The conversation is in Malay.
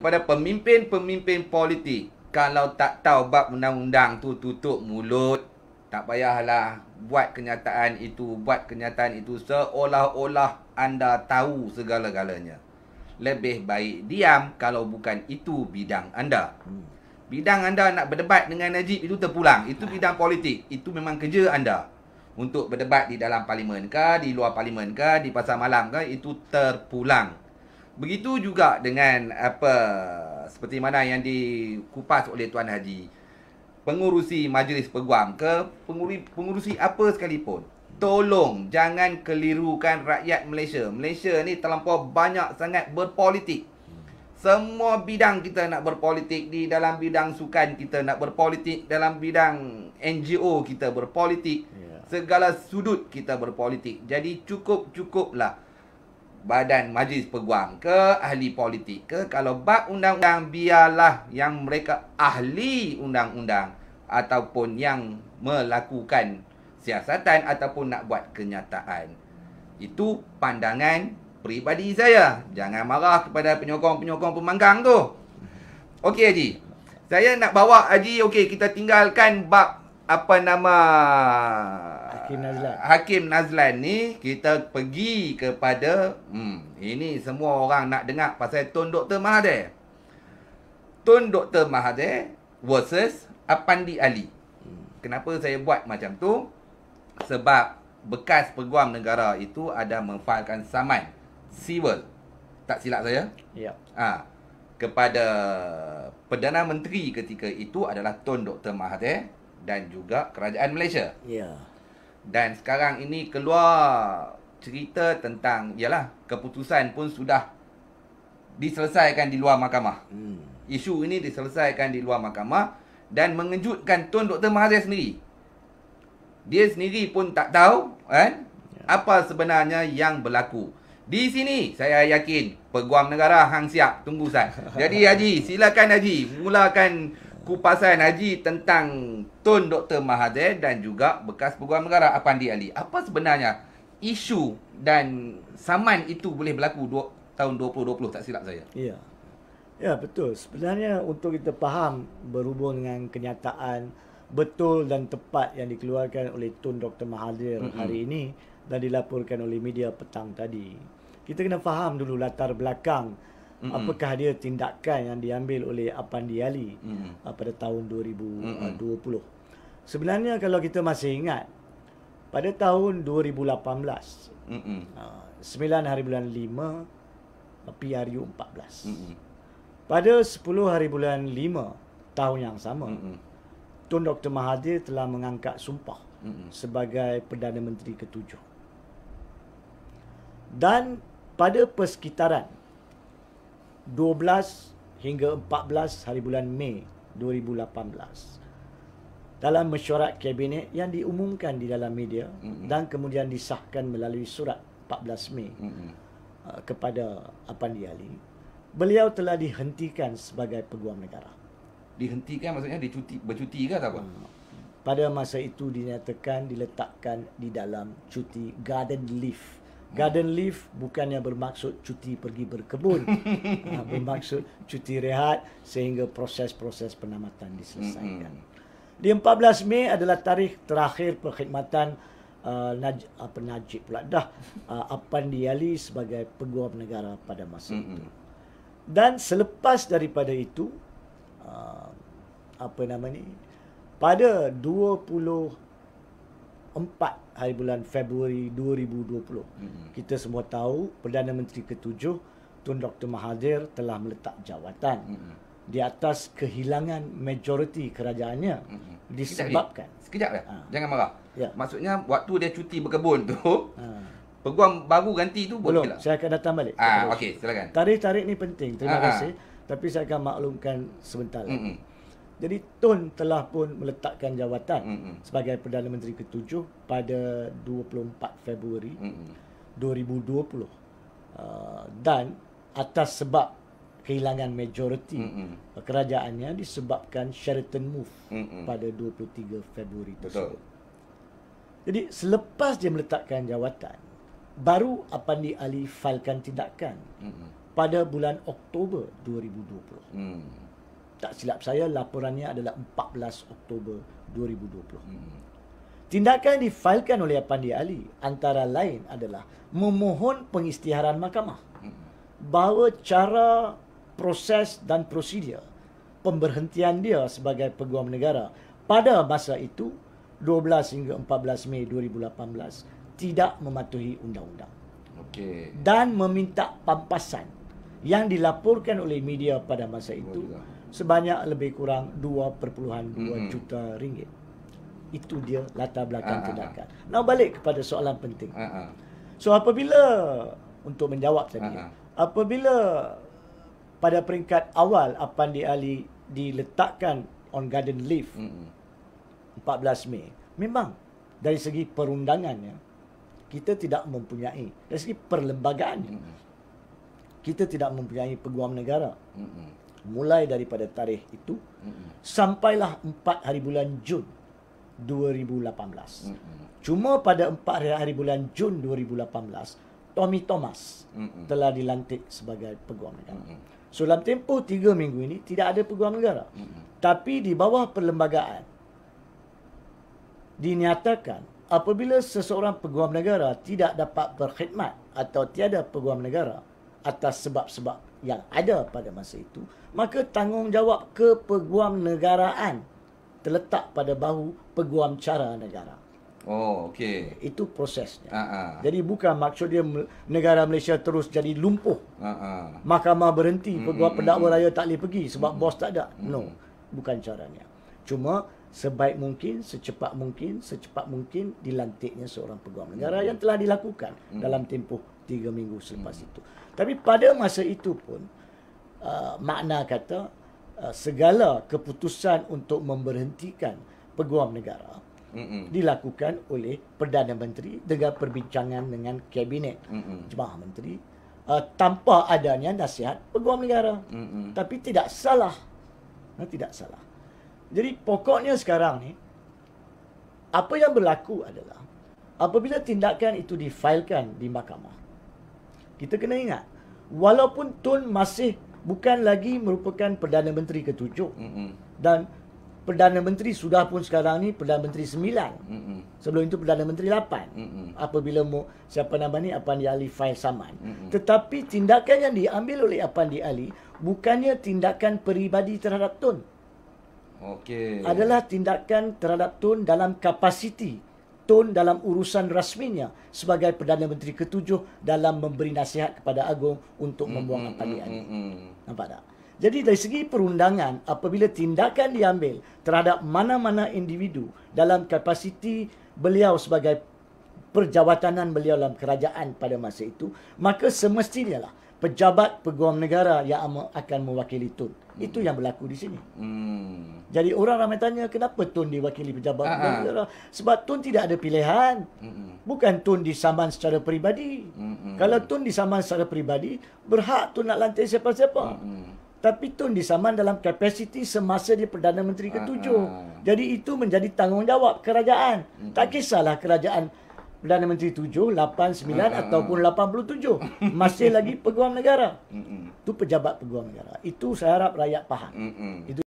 pada pemimpin-pemimpin politik, kalau tak tahu bab undang-undang tu, tutup mulut. Tak payahlah buat kenyataan itu seolah-olah anda tahu segala-galanya. Lebih baik diam kalau bukan itu bidang anda. Bidang anda nak berdebat dengan Najib itu terpulang. Itu bidang politik. Itu memang kerja anda. Untuk berdebat di dalam parlimen ke, di luar parlimen ke, di pasar malam ke, itu terpulang. Begitu juga dengan seperti mana yang dikupas oleh Tuan Haji, pengurusi majlis peguam ke, pengurusi apa sekalipun, tolong jangan kelirukan rakyat Malaysia. Malaysia ni terlampau banyak sangat berpolitik. Semua bidang kita nak berpolitik. Di dalam bidang sukan kita nak berpolitik, dalam bidang NGO kita berpolitik, segala sudut kita berpolitik. Jadi cukuplah badan majlis peguam ke, ahli politik ke, kalau bab undang-undang biarlah yang mereka ahli undang-undang ataupun yang melakukan siasatan ataupun nak buat kenyataan. Itu pandangan peribadi saya. Jangan marah kepada penyokong-penyokong pembangkang tu. Okey Haji, saya nak bawa Haji, okey, kita tinggalkan bab Hakim Nazlan ni, kita pergi kepada ini semua orang nak dengar pasal Tun Dr. Mahathir. Tun Dr. Mahathir versus Apandi Ali. Kenapa saya buat macam tu? Sebab bekas peguam negara itu ada memfailkan saman civil, tak silap saya, kepada Perdana Menteri ketika itu adalah Tun Dr. Mahathir dan juga Kerajaan Malaysia. Dan sekarang ini keluar cerita tentang, yalah, keputusan pun sudah diselesaikan di luar mahkamah. Isu ini diselesaikan di luar mahkamah dan mengejutkan Tun Dr. Mahathir sendiri. Dia sendiri pun tak tahu kan apa sebenarnya yang berlaku. Di sini saya yakin peguam negara hang siap, tunggu Ustaz. Jadi Haji, silakan Haji mulakan kupasan Haji tentang Tun Dr. Mahathir dan juga bekas peguam negara Apandi Ali. Apa sebenarnya isu dan saman itu boleh berlaku tahun 2020, tak silap saya? Ya, betul. Sebenarnya untuk kita faham berhubung dengan kenyataan betul dan tepat yang dikeluarkan oleh Tun Dr. Mahathir hari ini dan dilaporkan oleh media petang tadi, kita kena faham dulu latar belakang apakah dia tindakan yang diambil oleh Apandi Ali pada tahun 2020. Sebenarnya kalau kita masih ingat, pada tahun 2018, 9 hari bulan 5 PRU 14, pada 10 hari bulan 5 tahun yang sama, Tun Dr. Mahathir telah mengangkat sumpah sebagai Perdana Menteri ke-7. Dan pada persekitaran 12 hingga 14 hari bulan Mei 2018, dalam mesyuarat kabinet yang diumumkan di dalam media dan kemudian disahkan melalui surat 14 Mei kepada Apandi Ali, beliau telah dihentikan sebagai peguam negara. Dihentikan maksudnya bercuti ke atau apa? Pada masa itu dinyatakan diletakkan di dalam cuti garden leave. Garden leave bukannya bermaksud cuti pergi berkebun, bermaksud cuti rehat sehingga proses-proses penamatan diselesaikan. Di 14 Mei adalah tarikh terakhir perkhidmatan Apandi Ali sebagai peguam negara pada masa itu. Dan selepas daripada itu, pada 24 hari bulan Februari 2020, kita semua tahu Perdana Menteri ke-7 Tun Dr. Mahathir telah meletak jawatan di atas kehilangan majoriti kerajaannya disebabkan. Sekejap ya. Jangan marah. Maksudnya waktu dia cuti berkebun tu, peguam baru ganti tu belum. Saya akan datang balik. Okey, silakan. Tarikh-tarikh ni penting. Terima kasih. Tapi saya akan maklumkan sebentar lagi. Jadi Tun telah pun meletakkan jawatan sebagai Perdana Menteri ke-7 pada 24 Februari 2020. Dan atas sebab kehilangan majoriti kerajaannya disebabkan Sheraton Move pada 23 Februari tersebut. Jadi selepas dia meletakkan jawatan, baru Apandi Ali failkan tindakan pada bulan Oktober 2020. Hmm. Tak silap saya, laporannya adalah 14 Oktober 2020. Hmm. Tindakan difailkan oleh Apandi Ali antara lain adalah memohon pengisytiharan mahkamah bahawa cara, proses dan prosedur pemberhentian dia sebagai peguam negara pada masa itu 12 hingga 14 Mei 2018 tidak mematuhi undang-undang. Okey. Dan meminta pampasan yang dilaporkan oleh media pada masa itu sebanyak lebih kurang 2.2 juta ringgit. Itu dia latar belakang tindakan. Now balik kepada soalan penting. So apabila, untuk menjawab tadi, apabila pada peringkat awal Apandi Ali diletakkan on garden leave 14 Mei, memang dari segi perundangannya kita tidak mempunyai, dari segi perlembagaannya kita tidak mempunyai peguam negara. Mulai daripada tarikh itu sampailah 4 hari bulan Jun 2018. Cuma pada 4 hari bulan Jun 2018 Tommy Thomas telah dilantik sebagai peguam negara. So dalam tempoh 3 minggu ini tidak ada peguam negara. Tapi di bawah perlembagaan dinyatakan apabila seseorang peguam negara tidak dapat berkhidmat atau tiada peguam negara atas sebab-sebab yang ada pada masa itu, maka tanggungjawab kepeguam negaraan terletak pada bahu peguam cara negara. Oh, okey. Itu prosesnya. Jadi bukan maksud dia negara Malaysia terus jadi lumpuh. Mahkamah berhenti, peguam pendakwa raya tak boleh pergi sebab bos tak ada. No, bukan caranya. Cuma sebaik mungkin, secepat mungkin dilantiknya seorang peguam negara yang telah dilakukan dalam tempoh 3 minggu selepas itu. Tapi pada masa itu pun makna kata segala keputusan untuk memberhentikan peguam negara dilakukan oleh Perdana Menteri dengan perbincangan dengan Kabinet Jemaah Menteri tanpa adanya nasihat peguam negara. Tapi tidak salah. Tidak salah. Jadi pokoknya sekarang ni apa yang berlaku adalah apabila tindakan itu difailkan di mahkamah, kita kena ingat walaupun Tun masih bukan lagi merupakan Perdana Menteri ke-7 dan Perdana Menteri sudah pun sekarang ni Perdana Menteri 9. Sebelum itu Perdana Menteri 8. Apabila siapa nama ni Apandi Ali fail saman. Tetapi tindakan yang diambil oleh Apandi Ali bukannya tindakan peribadi terhadap Tun. Okey. Adalah tindakan terhadap Tun dalam kapasiti Tun dalam urusan rasminya sebagai Perdana Menteri ke-7 dalam memberi nasihat kepada Agong untuk membuang Apandi Ali. Nampak tak? Jadi dari segi perundangan, apabila tindakan diambil terhadap mana-mana individu dalam kapasiti beliau sebagai perjawatanan beliau dalam kerajaan pada masa itu, maka semestinya lah pejabat peguam negara yang akan mewakili Tun. Itu yang berlaku di sini. Jadi orang ramai tanya kenapa Tun diwakili pejabat peguam negara? Sebab Tun tidak ada pilihan. Bukan Tun disaman secara peribadi. Kalau Tun disaman secara peribadi, berhak Tun nak lantik siapa-siapa. Tapi Tun disaman dalam kapasiti semasa dia Perdana Menteri ke-7. Jadi itu menjadi tanggungjawab kerajaan. Tak kisahlah kerajaan Perdana Menteri 7, 8, 9 ataupun 87. Masih lagi peguam negara. Itu pejabat peguam negara. Itu saya harap rakyat faham. Itu